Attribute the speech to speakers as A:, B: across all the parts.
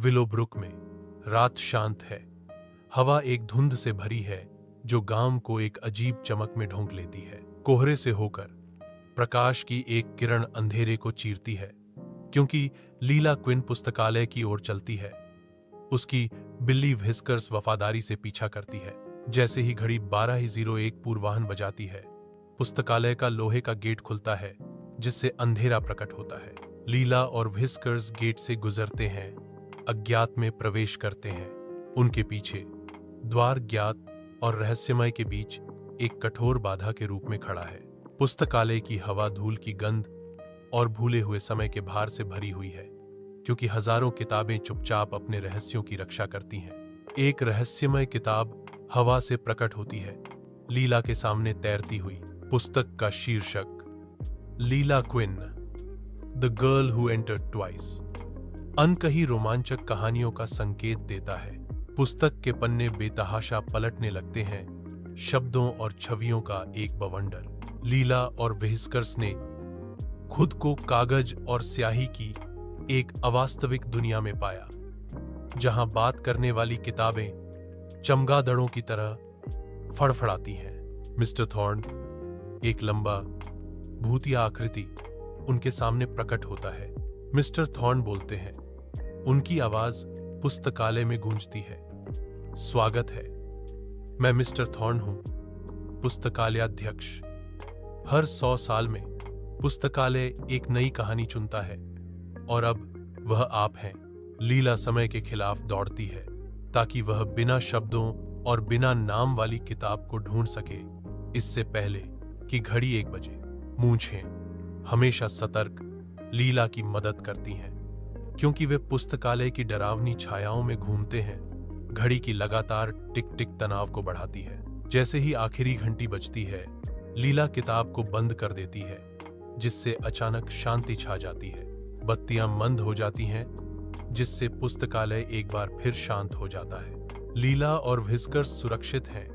A: Willowbrook में रात शांत है। हवा एक धुंध से भरी है जो गांव को एक अजीब चमक में ढोंक लेती है। कोहरे से होकर प्रकाश की एक किरण अंधेरे को चीरती है, क्योंकि लीला क्विन पुस्तकालय की ओर चलती है। उसकी बिल्ली व्हिस्कर्स वफादारी से पीछा करती है। जैसे ही घड़ी 12:01 पूर्वाह्न बजाती है, पुस्तकालय का लोहे का गेट खुलता है, जिससे अंधेरा प्रकट होता है। लीला और व्हिस्कर्स गेट से गुजरते हैं, अज्ञात में प्रवेश करते हैं। उनके पीछे द्वार ज्ञात और रहस्यमय के बीच एक कठोर बाधा के रूप में खड़ा है। पुस्तकालय की हवा धूल की गंध और भूले हुए समय के भार से भरी हुई है, क्योंकि हजारों किताबें चुपचाप अपने रहस्यों की रक्षा करती हैं। एक रहस्यमय किताब हवा से प्रकट होती है, लीला के सामने तैरती हुई। पुस्तक का शीर्षक Leela Quinn, the girl who entered twice, अनकही रोमांचक कहानियों का संकेत देता है। पुस्तक के पन्ने बेतहाशा पलटने लगते हैं, शब्दों और छवियों का एक बवंडर। लीला और व्हिस्कर्स ने खुद को कागज और स्याही की एक अवास्तविक दुनिया में पाया, जहां बात करने वाली किताबें चमगादड़ों की तरह फड़फड़ाती हैं। मिस्टर थॉर्न, एक लंबा भूतिया आकृति, उनके सामने प्रकट होता है। मिस्टर थॉर्न बोलते हैं। उनकी आवाज पुस्तकालय में गूंजती है। स्वागत है, मैं मिस्टर थॉर्न हूं, पुस्तकालयाध्यक्ष। हर 100 साल में पुस्तकालय एक नई कहानी चुनता है, और अब वह आप हैं। लीला समय के खिलाफ दौड़ती है, ताकि वह बिना शब्दों और बिना नाम वाली किताब को ढूंढ सके, इससे पहले कि घड़ी 1 बजे। मूंछें हमेशा सतर्क लीला की मदद करती हैं, क्योंकि वे पुस्तकालय की डरावनी छायाओं में घूमते हैं। घड़ी की लगातार टिक टिक तनाव को बढ़ाती है। जैसे ही आखिरी घंटी बजती है, लीला किताब को बंद कर देती है, जिससे अचानक शांति छा जाती है। बत्तियां मंद हो जाती हैं, जिससे पुस्तकालय एक बार फिर शांत हो जाता है। लीला और व्हिस्कर्स सुरक्षित हैं,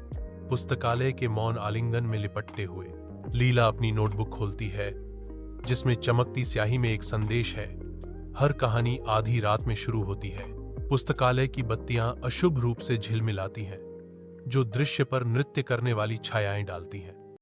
A: पुस्तकालय के मौन आलिंगन में लिपटते हुए। लीला अपनी नोटबुक खोलती है, जिसमें चमकती स्याही में एक संदेश है। हर कहानी आधी रात में शुरू होती है। पुस्तकालय की बत्तियां अशुभ रूप से झिलमिलाती हैं, जो दृश्य पर नृत्य करने वाली छायाएं डालती हैं।